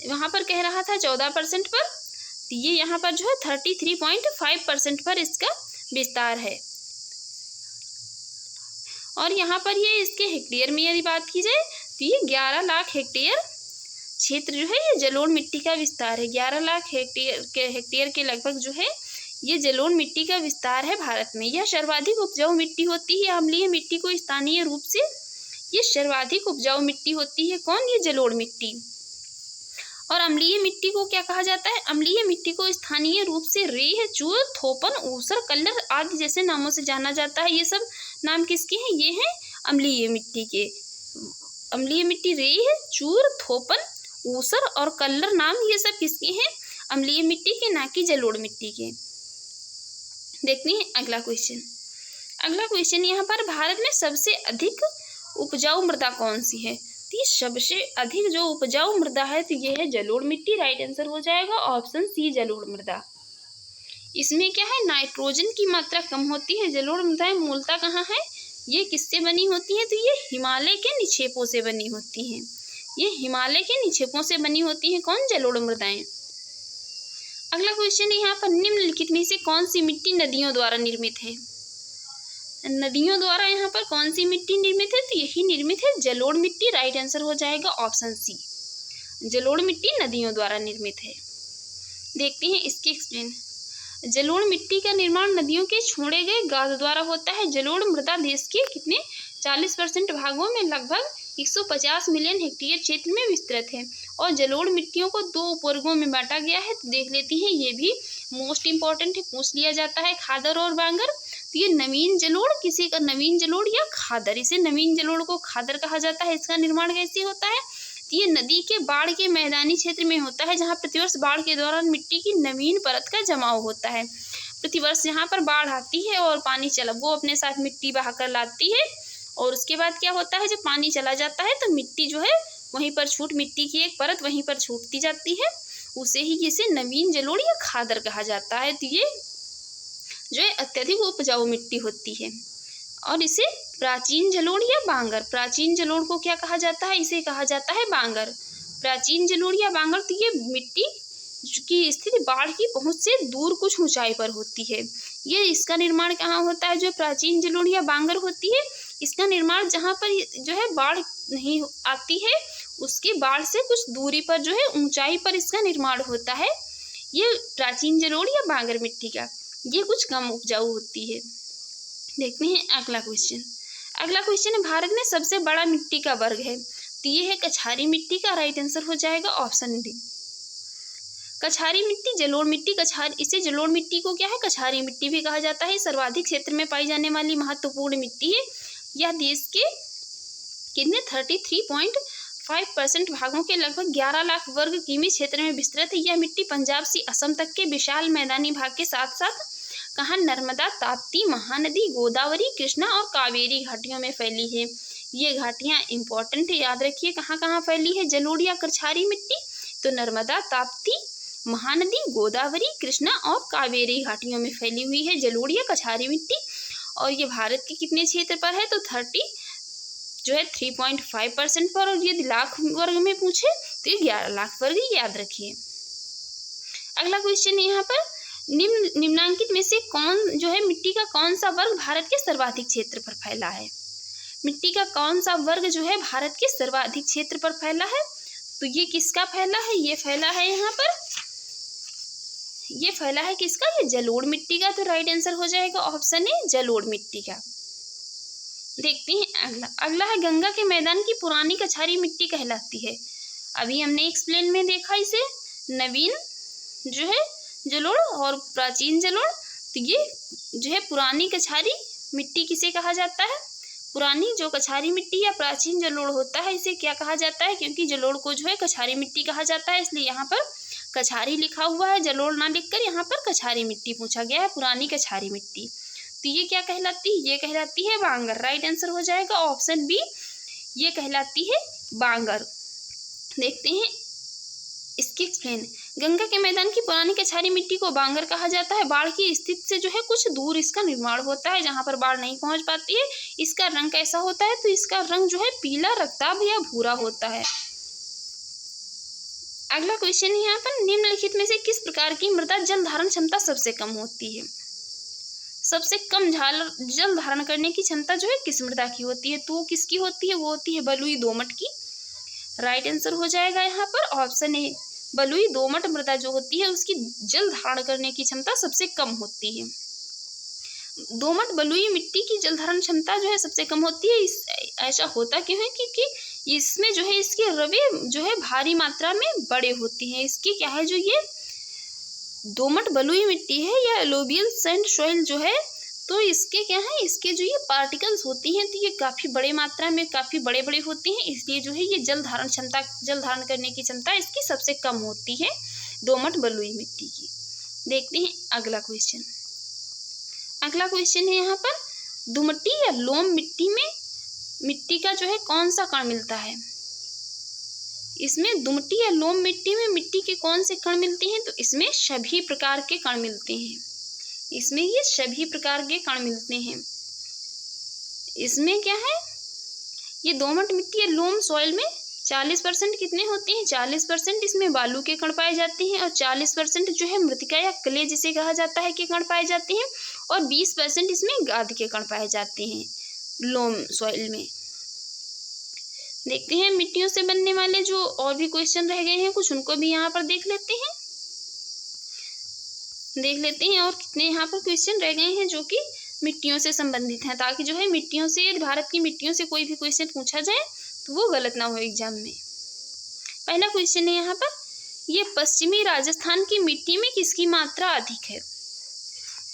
वहाँ पर कह रहा था 14% पर, ये यहाँ पर जो है 33.5% पर इसका विस्तार है। और यहाँ पर ये इसके हेक्टेयर में यदि बात की जाए तो ये 11 लाख हेक्टेयर क्षेत्र जो है ये जलोढ़ मिट्टी का विस्तार है। 11 लाख हेक्टेयर के लगभग जो है ये जलोढ़ मिट्टी का विस्तार है भारत में। यह सर्वाधिक उपजाऊ मिट्टी होती है। अम्लीय मिट्टी को स्थानीय रूप से ये सर्वाधिक उपजाऊ मिट्टी होती है। कौन? ये जलोढ़ मिट्टी। और अम्लीय मिट्टी को क्या कहा जाता है? अम्लीय मिट्टी को स्थानीय रूप से रेह, चूर, थोपन, ऊसर, कल्लर आदि जैसे नामों से जाना जाता है। ये सब नाम किसके हैं? ये हैं अम्लीय मिट्टी के। अम्लीय मिट्टी रेह, चूर, थोपन, ऊसर और कल्लर नाम ये सब किसके हैं? अम्लीय मिट्टी के, ना कि जलोढ़ मिट्टी के। देखते हैं अगला क्वेश्चन यहाँ पर भारत में सबसे अधिक उपजाऊ मृदा कौन सी है? तो सबसे अधिक जो उपजाऊ मृदा है तो ये है जलोढ़ मिट्टी। राइट आंसर हो जाएगा ऑप्शन सी जलोढ़ मृदा। इसमें क्या है? नाइट्रोजन की मात्रा कम होती है। जलोढ़ मृदाएं मूलतः कहाँ है? ये किससे बनी होती हैं? तो ये हिमालय के निक्षेपों से बनी होती हैं। ये हिमालय के निक्षेपों से बनी होती हैं कौन? जलोढ़ मृदाएं। अगला क्वेश्चन है यहाँ पर, निम्नलिखित में से कौन सी मिट्टी नदियों द्वारा निर्मित है? नदियों द्वारा यहाँ पर कौन सी मिट्टी निर्मित है? तो यही निर्मित है जलोढ़ मिट्टी। राइट आंसर हो जाएगा ऑप्शन सी, जलोढ़ मिट्टी नदियों द्वारा निर्मित है। देखते हैं इसके एक्सप्लेन। जलोढ़ मिट्टी का निर्माण नदियों के छोड़े गए गाद द्वारा होता है। जलोढ़ मृदा देश के कितने 40% भागों में लगभग 150 मिलियन हेक्टेयर क्षेत्र में विस्तृत है और जलोढ़ मिट्टियों को 2 उपवर्गों में बांटा गया है। तो देख लेते हैं, ये भी मोस्ट इंपॉर्टेंट है, पूछ लिया जाता है, खादर और बांगर। तो ये नवीन जलोढ़, किसी का नवीन जलोढ़ या खादर, इसे नवीन जलोढ़ को खादर कहा जाता है। इसका निर्माण कैसे होता है? ये नदी के बाढ़ के मैदानी क्षेत्र में होता है, जहाँ प्रतिवर्ष बाढ़ के दौरान मिट्टी की नवीन परत का जमाव होता है। प्रतिवर्ष यहाँ पर बाढ़ आती है और पानी वो अपने साथ मिट्टी बहाकर लाती है और उसके बाद क्या होता है, जब पानी चला जाता है तो मिट्टी जो है वहीं पर मिट्टी की एक परत वहीं पर छूटती जाती है, उसे ही इसे नवीन जलोढ़ या खादर कहा जाता है। तो ये जो है अत्यधिक उपजाऊ मिट्टी होती है और इसे प्राचीन जलोढ़ या बांगर, प्राचीन जलोढ़ को क्या कहा जाता है? इसे कहा जाता है बांगर, प्राचीन जलोढ़ या बांगर। तो ये मिट्टी की स्थिति बाढ़ की पहुंच से दूर कुछ ऊंचाई पर होती है। ये इसका निर्माण कहाँ होता है? जो प्राचीन जलोढ़ या बांगर होती है, इसका निर्माण जहाँ पर जो है बाढ़ नहीं आती है उसके बाढ़ से कुछ दूरी पर जो है ऊंचाई पर इसका निर्माण होता है। ये प्राचीन जलोढ़ या बांगर मिट्टी का ये कुछ कम उपजाऊ होती है। देखते हैं अगला क्वेश्चन। अगला क्वेश्चन है, भारत में सबसे बड़ा मिट्टी का वर्ग है। तो ये है कछारी मिट्टी का। राइट आंसर हो जाएगा ऑप्शन डी, कछारी मिट्टी, जलोढ़ मिट्टी। इसे जलोढ़ मिट्टी को क्या है? कछारी मिट्टी भी कहा जाता है। सर्वाधिक क्षेत्र में पाई जाने वाली महत्वपूर्ण मिट्टी है। यह देश के कितने 33.5% भागों के लगभग 11 लाख वर्ग किमी क्षेत्र में विस्तृत है। यह मिट्टी पंजाब से असम तक के विशाल मैदानी भाग के साथ साथ कहाँ? नर्मदा, ताप्ती, महानदी, गोदावरी, कृष्णा और कावेरी घाटियों में फैली है। ये घाटियाँ इंपॉर्टेंट है, याद रखिए। कहाँ कहाँ फैली है जलोढ़ या कछारी मिट्टी? तो नर्मदा, ताप्ती, महानदी, गोदावरी, कृष्णा और कावेरी घाटियों में फैली हुई है जलोढ़ या कछारी मिट्टी। और ये भारत के कितने क्षेत्र पर है? तो 3.5% पर। और यदि लाख वर्ग में पूछे तो ये 11 लाख वर्ग, याद रखिए। अगला क्वेश्चन है यहाँ पर, निम्नांकित में से कौन जो है मिट्टी का कौन सा वर्ग भारत के सर्वाधिक क्षेत्र पर फैला है? मिट्टी का कौन सा वर्ग जो है भारत के सर्वाधिक क्षेत्र पर फैला है? तो ये किसका फैला है? ये फैला है यहाँ पर, ये फैला है किसका? ये जलोढ़ मिट्टी का। तो राइट आंसर हो जाएगा ऑप्शन ए, जलोढ़ मिट्टी का। देखते हैं अगला। अगला है, गंगा के मैदान की पुरानी कछारी मिट्टी कहलाती है। अभी हमने एक्सप्लेन में देखा इसे, नवीन जो है जलोढ़ और प्राचीन जलोढ़। तो ये जो है पुरानी कछारी मिट्टी किसे कहा जाता है? पुरानी जो कछारी मिट्टी या प्राचीन जलोढ़ होता है इसे क्या कहा जाता है? क्योंकि जलोढ़ को जो है कछारी मिट्टी कहा जाता है, इसलिए यहाँ पर कछारी लिखा हुआ है, जलोढ़ ना लिखकर यहाँ पर कछारी मिट्टी पूछा गया है, पुरानी कछारी मिट्टी। तो ये क्या कहलाती है? ये कहलाती है बांगर। राइट आंसर हो जाएगा ऑप्शन बी, ये कहलाती है बांगर। देखते हैं इसकी एक्सप्लेन। गंगा के मैदान की पुरानी कछारी मिट्टी को बांगर कहा जाता है। बाढ़ की स्थिति से जो है कुछ दूर इसका निर्माण होता है, जहाँ पर बाढ़ नहीं पहुँच पाती है। इसका रंग कैसा होता है? तो इसका रंग जो है पीला, रक्ताभ या भूरा होता है। अगला क्वेश्चन है यहाँ पर, निम्नलिखित में से किस प्रकार की मृदा जल धारण क्षमता सबसे कम होती है? सबसे कम जल धारण करने की क्षमता जो है किस मृदा की होती है? तो किसकी होती है? वो होती है बलुई दोमट की। राइट आंसर हो जाएगा यहाँ पर ऑप्शन ए, बलुई दोमट मृदा जो होती है उसकी जल धारण करने की क्षमता सबसे कम होती है। दोमट बलुई मिट्टी की जल धारण क्षमता जो है सबसे कम होती है। ऐसा होता क्यों है? क्योंकि इसमें जो है इसके रवे जो है भारी मात्रा में बड़े होते हैं। इसकी क्या है, जो ये दोमट बलुई मिट्टी है या एलोवियल सैंड सॉइल जो है, तो इसके क्या है, इसके जो ये पार्टिकल्स होती हैं तो ये काफ़ी बड़े मात्रा में काफ़ी बड़े बड़े होते हैं, इसलिए जो है ये जल धारण करने की क्षमता इसकी सबसे कम होती है दोमट बलुई मिट्टी की। देखते हैं अगला क्वेश्चन। अगला क्वेश्चन है यहाँ पर, दुमटी या लोम मिट्टी में मिट्टी का जो है कौन सा कण मिलता है? इसमें दुमटी या लोम मिट्टी में मिट्टी के कौन से कण मिलते हैं? तो इसमें सभी प्रकार के कण मिलते हैं। इसमें ये सभी प्रकार के कण मिलते हैं। इसमें क्या है, ये दोमट मिट्टी या लोम सॉइल में 40% कितने होते हैं, 40% इसमें बालू के कण पाए जाते हैं और 40% जो है मृतिका या क्ले जिसे कहा जाता है के कण पाए जाते हैं और 20% इसमें गाद के कण पाए जाते हैं लोम सॉइल में। देखते हैं मिट्टियों से बनने वाले जो और भी क्वेश्चन रह गए हैं कुछ, उनको भी यहाँ पर देख लेते हैं और कितने यहाँ पर क्वेश्चन रह गए हैं जो कि मिट्टियों से संबंधित हैं, ताकि जो है मिट्टियों से, भारत की मिट्टियों से कोई भी क्वेश्चन पूछा जाए तो वो गलत ना हो एग्जाम में। पहला क्वेश्चन है यहाँ पर, ये पश्चिमी राजस्थान की मिट्टी में किसकी मात्रा अधिक है।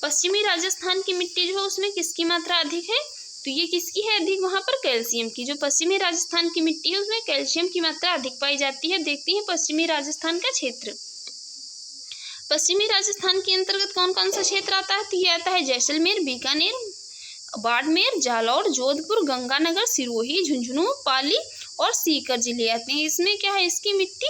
पश्चिमी राजस्थान की मिट्टी जो है उसमें किसकी मात्रा अधिक है, तो ये किसकी है अधिक, वहाँ पर कैल्शियम की। जो पश्चिमी राजस्थान की मिट्टी है उसमें कैल्शियम की मात्रा अधिक पाई जाती है। देखते हैं पश्चिमी राजस्थान का क्षेत्र। पश्चिमी राजस्थान के अंतर्गत कौन कौन सा क्षेत्र आता है, तो ये आता है जैसलमेर, बीकानेर, बाड़मेर, जालौर, जोधपुर, गंगानगर, सिरोही, झुंझुनू, पाली और सीकर जिले आते हैं। इसमें क्या है, इसकी मिट्टी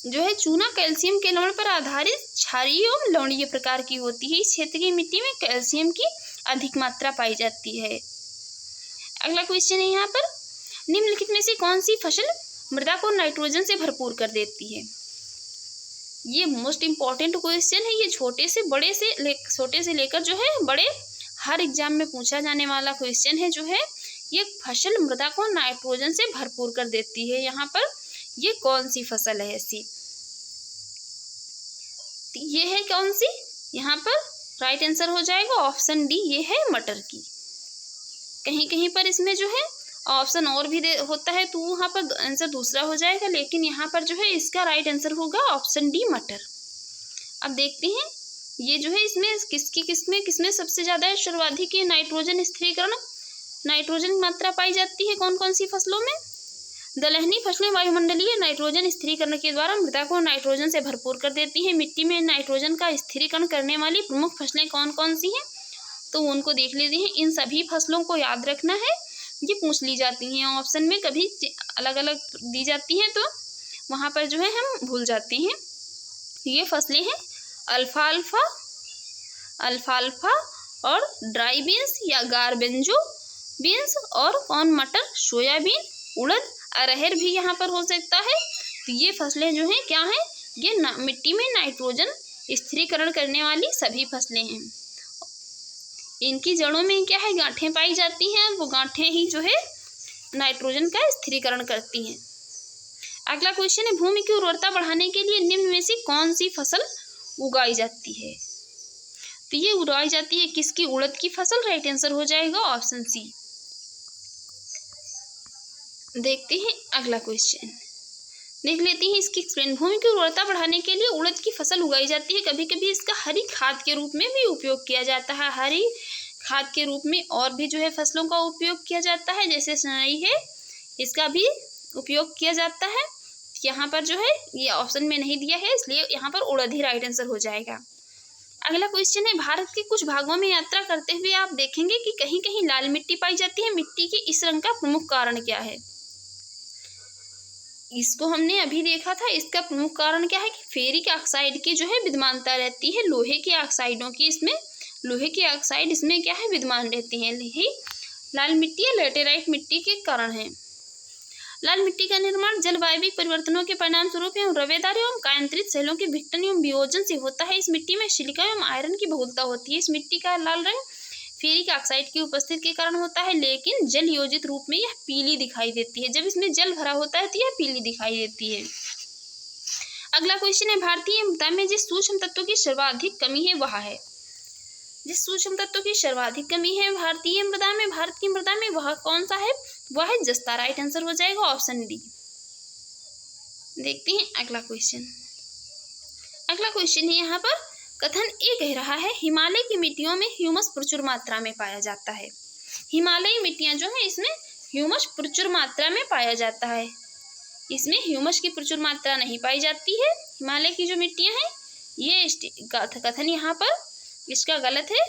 जो है चूना कैल्शियम के लवण पर आधारित क्षारीय एवं लवणीय प्रकार की होती है। इस क्षेत्र की मिट्टी में कैल्शियम की अधिक मात्रा पाई जाती है। अगला क्वेश्चन है यहाँ पर, निम्नलिखित में से कौन सी फसल मृदा को नाइट्रोजन से भरपूर कर देती है। ये मोस्ट इम्पॉर्टेंट क्वेश्चन है। ये छोटे से लेकर जो है बड़े हर एग्जाम में पूछा जाने वाला क्वेश्चन है। जो है ये फसल मृदा को नाइट्रोजन से भरपूर कर देती है। यहाँ पर ये कौन सी फसल है ऐसी, ये है कौन सी, यहाँ पर राइट आंसर हो जाएगा ऑप्शन डी, ये है मटर की। कहीं कहीं पर इसमें जो है ऑप्शन और भी होता है तो वहाँ पर आंसर दूसरा हो जाएगा, लेकिन यहाँ पर जो है इसका राइट आंसर होगा ऑप्शन डी, मटर। अब देखते हैं ये जो है इसमें किसमें सबसे ज़्यादा सर्वाधिक नाइट्रोजन स्थिरीकरण, नाइट्रोजन मात्रा पाई जाती है कौन कौन सी फसलों में। दलहनी फसलें वायुमंडलीय नाइट्रोजन स्थिरीकरण के द्वारा मृदा को नाइट्रोजन से भरपूर कर देती है। मिट्टी में नाइट्रोजन का स्थिरीकरण करने वाली प्रमुख फसलें कौन कौन सी हैं, तो उनको देख लेते हैं। इन सभी फसलों को याद रखना है, ये पूछ ली जाती हैं ऑप्शन में, कभी अलग अलग दी जाती हैं तो वहाँ पर जो है हम भूल जाते हैं। ये फसलें हैं अल्फाल्फा और ड्राई बीन्स या गारबेंजो बीन्स, और कौन, मटर, सोयाबीन, उड़द, अरहर भी यहाँ पर हो सकता है। तो ये फसलें जो हैं क्या हैं, ये मिट्टी में नाइट्रोजन स्थिरीकरण करने वाली सभी फसलें हैं। इनकी जड़ों में क्या है, गांठें पाई जाती हैं, वो गांठें ही जो है नाइट्रोजन का स्थिरीकरण करती हैं। अगला क्वेश्चन है, भूमि की उर्वरता बढ़ाने के लिए निम्न में से कौन सी फसल उगाई जाती है। तो ये उगाई जाती है किसकी, उड़द की फसल। राइट आंसर हो जाएगा ऑप्शन सी। देखते हैं अगला क्वेश्चन, देख लेते हैं इसकी एक्सप्लेन। भूमि की उर्वरता बढ़ाने के लिए उड़द की फसल उगाई जाती है। कभी कभी इसका हरी खाद के रूप में भी उपयोग किया जाता है। हरी खाद के रूप में और भी जो है फसलों का उपयोग किया जाता है, जैसे सनई है, इसका भी उपयोग किया जाता है। यहाँ पर जो है ये ऑप्शन में नहीं दिया है, इसलिए यहाँ पर उड़द ही राइट आंसर हो जाएगा। अगला क्वेश्चन है, भारत के कुछ भागों में यात्रा करते हुए आप देखेंगे कि कहीं कहीं लाल मिट्टी पाई जाती है। मिट्टी के इस रंग का प्रमुख कारण क्या है। इसको हमने अभी देखा था। इसका प्रमुख कारण क्या है कि फेरिक ऑक्साइड की जो है विद्यमानता रहती है। लोहे के ऑक्साइडों की इसमें, लोहे के ऑक्साइड इसमें क्या है, विद्यमान रहते हैं। यही लाल मिट्टी या लेटेराइट मिट्टी के कारण है। लाल मिट्टी का निर्माण जलवायु परिवर्तनों के परिणाम स्वरूप एवं रवेदार एवं कायांतरित सेलों के विघटन एवं वियोजन से होता है। इस मिट्टी में सिलिका एवं आयरन की बहुलता होती है। इस मिट्टी का लाल रंग फेरिक ऑक्साइड की उपस्थिति के कारण होता है, लेकिन जल योजित रूप में यह पीली दिखाई देती है। जब इसमें जल भरा होता है तो यह पीली दिखाई देती है। अगला क्वेश्चन है, भारतीय मृदा में जिस सूक्ष्म तत्व की सर्वाधिक कमी है वह है। जिस सूक्ष्म तत्व की सर्वाधिक कमी है भारतीय मृदा में, भारत की मृदा में, वह कौन सा है, वह है जस्ता। राइट आंसर हो जाएगा ऑप्शन डी। देखते हैं अगला क्वेश्चन। अगला क्वेश्चन है यहाँ पर, कथन ए कह रहा है, हिमालय की मिट्टियों में ह्यूमस प्रचुर मात्रा में पाया जाता है। हिमालयी मिट्टियां जो है इसमें ह्यूमस प्रचुर मात्रा में पाया जाता है। इसमें ह्यूमस की प्रचुर मात्रा नहीं पाई जाती है। हिमालय की जो मिट्टियां हैं, ये कथन यहाँ पर इसका गलत है।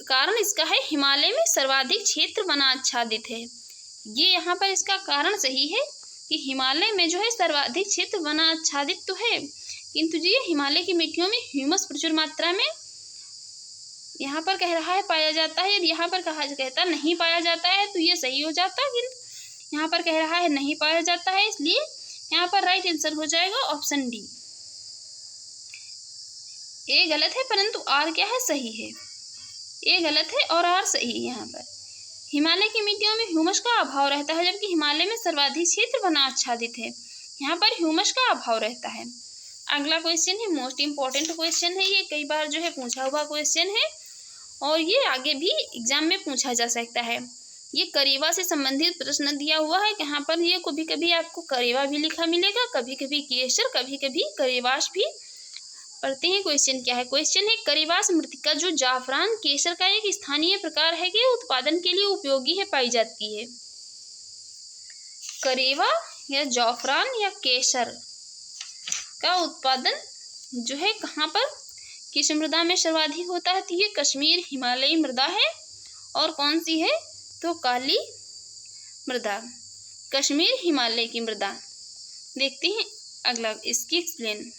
कारण इसका है, हिमालय में सर्वाधिक क्षेत्र वनाच्छादित है। ये यहाँ पर इसका कारण सही है कि हिमालय में जो है सर्वाधिक क्षेत्र वनाच्छादित तो है, किंतु ये हिमालय की मिट्टियों में ह्यूमस प्रचुर मात्रा में यहाँ पर कह रहा है पाया जाता है, यदि यहाँ पर कहता नहीं पाया जाता है तो ये सही हो जाता, किंतु यहाँ पर कह रहा है नहीं पाया जाता है, इसलिए यहाँ पर राइट आंसर हो जाएगा ऑप्शन डी। ए गलत है परंतु आर क्या है, सही है। ए गलत है और आर सही है। यहाँ पर हिमालय की मिट्टियों में ह्यूमस का अभाव रहता है, जबकि हिमालय में सर्वाधिक क्षेत्र वना आच्छादित है। यहाँ पर ह्यूमस का अभाव रहता है। अगला क्वेश्चन है, मोस्ट इम्पोर्टेंट क्वेश्चन है, ये कई बार जो है पूछा हुआ क्वेश्चन है और ये आगे भी एग्जाम में पूछा जा सकता है। ये करेवा से संबंधित प्रश्न दिया हुआ है। यहाँ पर ये कभी कभी आपको करेवा भी लिखा मिलेगा, कभी कभी केसर, कभी कभी करेवास भी। पढ़ते हैं क्वेश्चन क्या है। क्वेश्चन है, करेवास मृतिका जो जाफरान केसर का एक स्थानीय प्रकार है कि उत्पादन के लिए उपयोगी है पाई जाती है। करेवा या जाफरान या केसर का उत्पादन जो है कहाँ पर, किस मृदा में सर्वाधिक होता है, तो ये कश्मीर हिमालयी मृदा है। और कौन सी है, तो काली मृदा, कश्मीर हिमालय की मृदा। देखते हैं अगला इसकी एक्सप्लेन।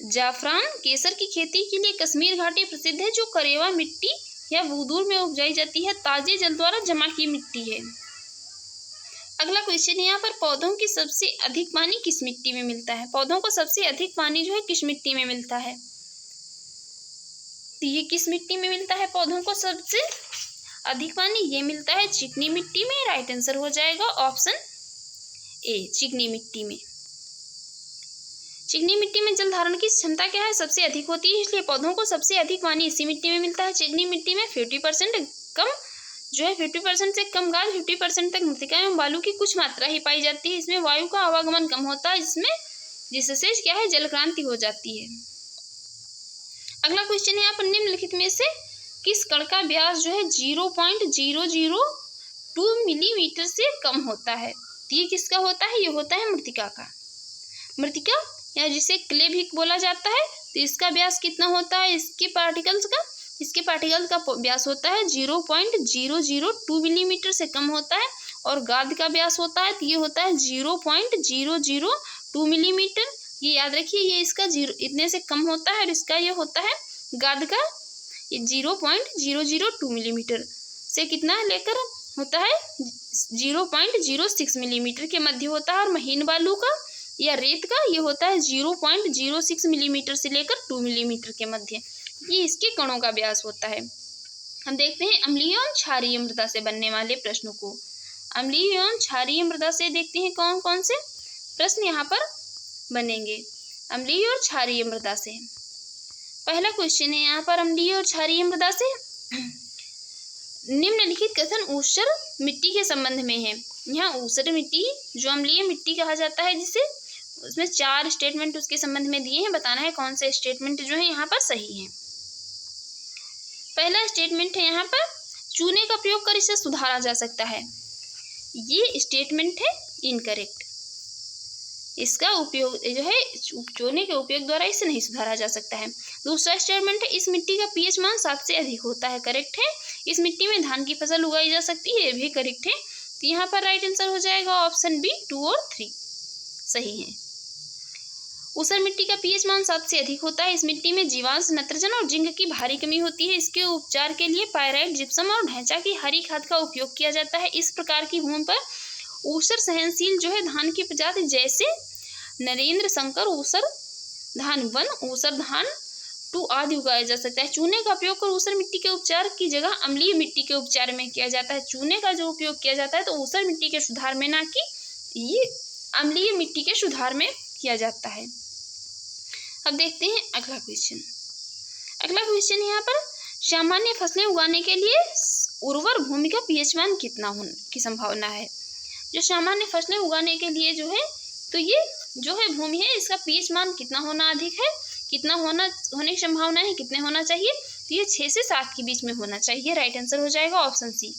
जाफरान केसर की खेती के लिए कश्मीर घाटी प्रसिद्ध है, जो करेवा मिट्टी या बूदूर में उपजाई जाती है, ताजे जल द्वारा जमा की मिट्टी है। अगला क्वेश्चन है, यहाँ पर पौधों की सबसे अधिक पानी किस मिट्टी में मिलता है। पौधों को सबसे अधिक पानी जो है किस मिट्टी में मिलता है, तो ये किस मिट्टी में मिलता है पौधों को सबसे अधिक पानी, ये मिलता है चिकनी मिट्टी में। राइट आंसर हो जाएगा ऑप्शन ए, चिकनी मिट्टी में। चिकनी मिट्टी में जल धारण की क्षमता क्या है, सबसे अधिक होती है, इसलिए पौधों को सबसे अधिक पानी इसी मिट्टी में मिलता है। चिकनी मिट्टी में 50% कम जो है 50% से कम गाद, 50% तक मृतिका एवं बालू की कुछ मात्रा ही पाई जाती है। इसमें वायु का आवागमन कम होता है, जिससे क्या है जल क्रांति हो जाती है। अगला क्वेश्चन है, यहाँ पर निम्नलिखित में से किस कण का व्यास जो है 0.002 मिलीमीटर से कम होता है। तो ये किसका होता है, ये होता है मृतिका का। मृतिका या जिसे क्ले भी बोला जाता है, तो इसका व्यास कितना होता है, इसके पार्टिकल का व्यास होता है 0.002 मिलीमीटर से कम होता है। और गाद का व्यास होता है, तो ये होता है 0.002 मिलीमीटर। ये याद रखिए, ये इसका इतने से कम होता है और इसका ये होता है गाद का 0.002 मिलीमीटर से कितना लेकर होता है 0.06 मिलीमीटर के मध्य होता है। और महीन बालू का या रेत का ये होता है 0.06 मिलीमीटर से लेकर 2 मिलीमीटर के मध्य, ये इसके कणों का व्यास होता है। हम देखते हैं अम्लीय एवं क्षारीय मृदा से बनने वाले प्रश्नों को। अम्लीय एवं क्षारीय मृदा से देखते हैं कौन कौन से प्रश्न यहाँ पर बनेंगे। अम्लीय और क्षारीय मृदा से पहला क्वेश्चन है यहाँ पर, अम्लीय और क्षारीय मृदा से निम्नलिखित कथन ऊसर मिट्टी के संबंध में है। यहाँ ऊसर मिट्टी जो अम्लीय मिट्टी कहा जाता है, जिसे उसमें 4 स्टेटमेंट उसके संबंध में दिए हैं, बताना है कौन से स्टेटमेंट जो है यहाँ पर सही है। पहला स्टेटमेंट है यहाँ पर, चूने का प्रयोग कर इसे सुधारा जा सकता है। ये स्टेटमेंट है इनकरेक्ट। इसका उपयोग जो है चूने के उपयोग द्वारा इसे नहीं सुधारा जा सकता है। दूसरा स्टेटमेंट है, इस मिट्टी का पीएच मान 7 से अधिक होता है। करेक्ट है। इस मिट्टी में धान की फसल उगाई जा सकती है, ये भी करेक्ट है। तो यहाँ पर राइट आंसर हो जाएगा ऑप्शन बी, 2 और 3 सही है। ऊसर मिट्टी का पीएच मान 7 से अधिक होता है। इस मिट्टी में जीवांश, नत्रजन और जिंक की भारी कमी होती है। इसके उपचार के लिए पायराइट, जिप्सम और ढैंचा की हरी खाद का उपयोग किया जाता है। इस प्रकार की भूमि पर ऊसर सहनशील जो है धान की प्रजाति जैसे नरेंद्र शंकर ऊसर धान 1, ऊसर धान 2 आदि उगाया जा सकता है। चूने का उपयोग कर ऊसर मिट्टी के उपचार की जगह अम्लीय मिट्टी के उपचार में किया जाता है। चूने का जो उपयोग किया जाता है तो ऊसर मिट्टी के सुधार में, ना कि ये अम्लीय मिट्टी के सुधार में किया जाता है। अब देखते हैं अगला क्वेश्चन। अगला क्वेश्चन यहाँ पर, सामान्य फसलें उगाने के लिए उर्वर भूमि का पीएच मान कितना होने की संभावना है। जो सामान्य फसलें उगाने के लिए जो है, तो ये जो है भूमि है, इसका पीएच मान कितना होना अधिक है, कितना होने की संभावना है, कितने होना चाहिए, तो ये 6 से 7 के बीच में होना चाहिए। राइट आंसर हो जाएगा ऑप्शन सी।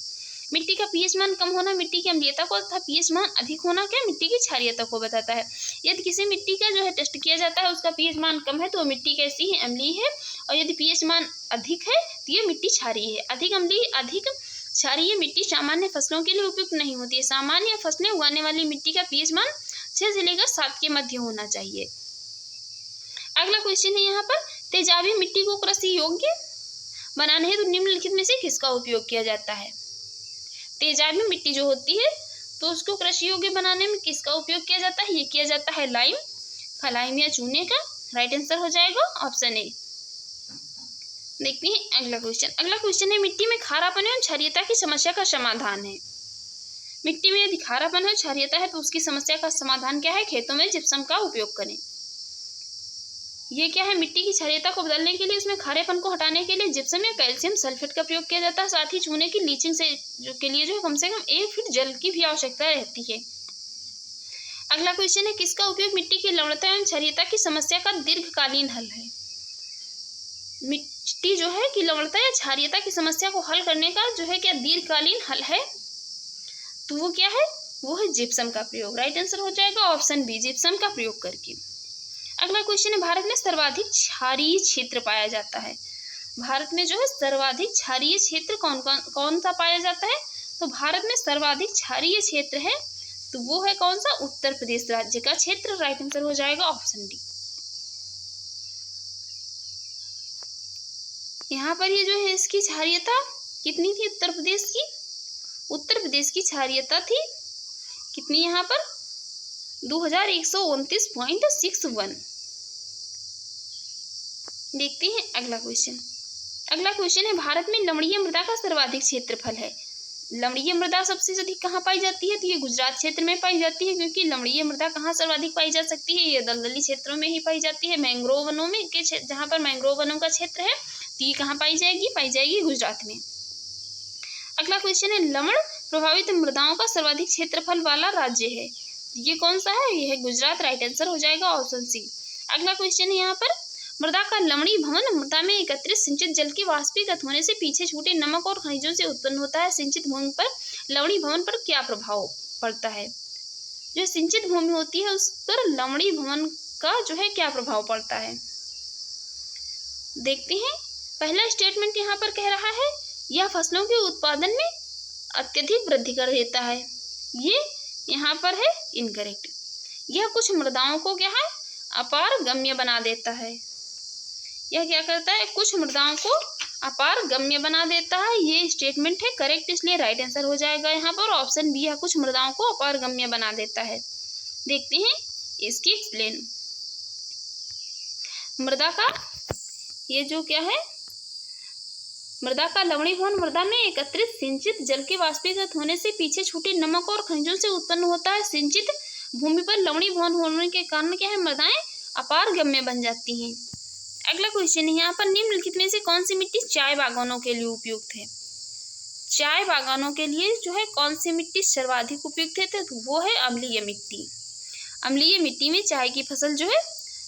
मिट्टी का पीएच मान कम होना मिट्टी की अम्लीयता को तथा पीएच मान अधिक होना क्या मिट्टी की क्षारीयता को बताता है। यदि किसी मिट्टी का जो है टेस्ट किया जाता है, उसका पीएच मान कम है तो वो मिट्टी कैसी है, अम्लीय है। और यदि पीएच मान अधिक है तो ये मिट्टी क्षारीय है। अधिक अम्लीय, अधिक क्षारीय मिट्टी सामान्य फसलों के लिए उपयुक्त नहीं होती है। सामान्य फसलें उगाने वाली मिट्टी का पीएच मान 6 से लेकर 7 के मध्य होना चाहिए। अगला क्वेश्चन है यहाँ पर, तेजाबी मिट्टी को कृषि योग्य बनाने हेतु निम्नलिखित में से किसका उपयोग किया जाता है? तेजाबी मिट्टी जो होती है तो उसको कृषि योग्य बनाने में किसका उपयोग किया जाता है? ये किया जाता है लाइम, फलाइम या चूने का। राइट आंसर हो जाएगा ऑप्शन ए। देखते हैं अगला क्वेश्चन। अगला क्वेश्चन है मिट्टी में खारापन एवं क्षारीयता की समस्या का समाधान है। मिट्टी में यदि खारापन है, क्षारीयता है तो उसकी समस्या का समाधान क्या है? खेतों में जिप्सम का उपयोग करें। ये क्या है? मिट्टी की क्षारीयता को बदलने के लिए, उसमें खारेपन को हटाने के लिए जिप्सम या कैल्शियम सल्फेट का प्रयोग किया जाता है। साथ ही चूने की लीचिंग से के लिए जो है कम से कम 1 फीट जल की भी आवश्यकता रहती है। अगला क्वेश्चन है किसका उपयोग मिट्टी की लवणता एवं क्षारीयता की समस्या का दीर्घकालीन हल है? मिट्टी जो है कि लवणता या क्षारीयता की समस्या को हल करने का जो है क्या दीर्घकालीन हल है? तो वो क्या है? वो है जिप्सम का प्रयोग। राइट आंसर हो जाएगा ऑप्शन बी, जिप्सम का प्रयोग करके। अगला क्वेश्चन है भारत में सर्वाधिक क्षारीय क्षेत्र पाया जाता है। भारत में जो है सर्वाधिक क्षारीय क्षेत्र कौन सा पाया जाता है? तो भारत में सर्वाधिक क्षारीय क्षेत्र है तो वो है कौन सा? उत्तर प्रदेश राज्य का क्षेत्र। राइट आंसर हो जाएगा ऑप्शन डी। यहाँ पर ये जो है इसकी क्षारीयता कितनी थी उत्तर प्रदेश की? उत्तर प्रदेश की क्षारीयता थी कितनी यहाँ पर? 2129.61। देखते हैं अगला क्वेश्चन। अगला क्वेश्चन है भारत में लवणीय मृदा का सर्वाधिक क्षेत्रफल है। लवणीय मृदा सबसे अधिक कहाँ पाई जाती है? तो ये गुजरात क्षेत्र में पाई जाती है, क्योंकि लवणीय मृदा कहाँ सर्वाधिक पाई जा सकती है? ये दलदली क्षेत्रों में ही पाई जाती है। मैंग्रोव वनों में के जहाँ पर मैंग्रोव वनों का क्षेत्र है तो ये कहाँ पाई जाएगी? पाई जाएगी गुजरात में। अगला क्वेश्चन है लवण प्रभावित मृदाओं का सर्वाधिक क्षेत्रफल वाला राज्य है। ये कौन सा है? ये है गुजरात। राइट आंसर हो जाएगा ऑप्शन सी। अगला क्वेश्चन है यहाँ पर मृदा का लवणीय भवन मृदा में एकत्रित सिंचित जल के वाष्पीकृत होने से पीछे छूटे नमक और खनिजों से उत्पन्न होता है। सिंचित भूमि पर लवणीय भवन पर क्या प्रभाव पड़ता है? जो सिंचित भूमि होती है उस पर लवणीय भवन का जो है क्या प्रभाव पड़ता है? देखते हैं। पहला स्टेटमेंट यहाँ पर कह रहा है यह फसलों के उत्पादन में अत्यधिक वृद्धि कर देता है। ये यहाँ पर है इनकरेक्ट। यह कुछ मृदाओं को क्या है? अपारगम्य बना देता है। यह क्या करता है? कुछ मृदाओं को अपारगम्य बना देता है। ये स्टेटमेंट है करेक्ट, इसलिए राइट आंसर हो जाएगा यहाँ पर ऑप्शन बी। यह कुछ मृदाओं को अपारगम्य बना देता है। देखते हैं इसकी एक्सप्लेन। मृदा का ये जो क्या है? मृदा का लवणीय भवन मृदा में एकत्रित सिंचित जल के वाष्पीकृत होने से पीछे छूटे नमक और खनिजों से उत्पन्न होता है। सिंचित भूमि पर लवणीय भवन होने के कारण क्या है? मृदाएं अपारगम्य बन जाती हैं। अगला क्वेश्चन है यहाँ पर निम्नलिखित में से कौन सी मिट्टी चाय बागानों के लिए उपयुक्त है? चाय बागानों के लिए जो है कौन सी मिट्टी सर्वाधिक उपयुक्त है? तो वो है अम्लीय मिट्टी। अम्लीय मिट्टी में चाय की फसल जो है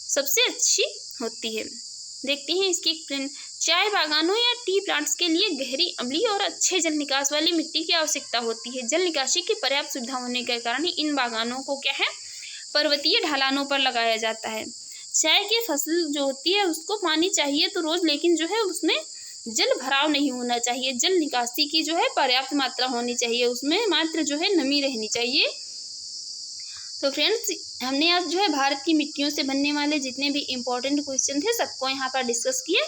सबसे अच्छी होती है। देखते हैं इसकी एक्सप्लेन। चाय बागानों या टी प्लांट्स के लिए गहरी, अम्लीय और अच्छे जल निकास वाली मिट्टी की आवश्यकता होती है। जल निकासी की पर्याप्त सुविधा होने के कारण ही इन बागानों को क्या है? पर्वतीय ढलानों पर लगाया जाता है। चाय की फसल जो होती है उसको पानी चाहिए तो रोज, लेकिन जो है उसमें जल भराव नहीं होना चाहिए। जल निकासी की जो है पर्याप्त मात्रा होनी चाहिए, उसमें मात्र जो है नमी रहनी चाहिए। तो फ्रेंड्स, हमने आज जो है भारत की मिट्टियों से बनने वाले जितने भी इम्पोर्टेंट क्वेश्चन थे सबको यहाँ पर डिस्कस किए।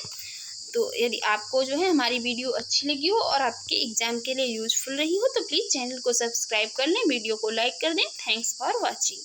तो यदि आपको जो है हमारी वीडियो अच्छी लगी हो और आपके एग्जाम के लिए यूजफुल रही हो तो प्लीज़ चैनल को सब्सक्राइब कर लें, वीडियो को लाइक कर दें। Thanks for watching.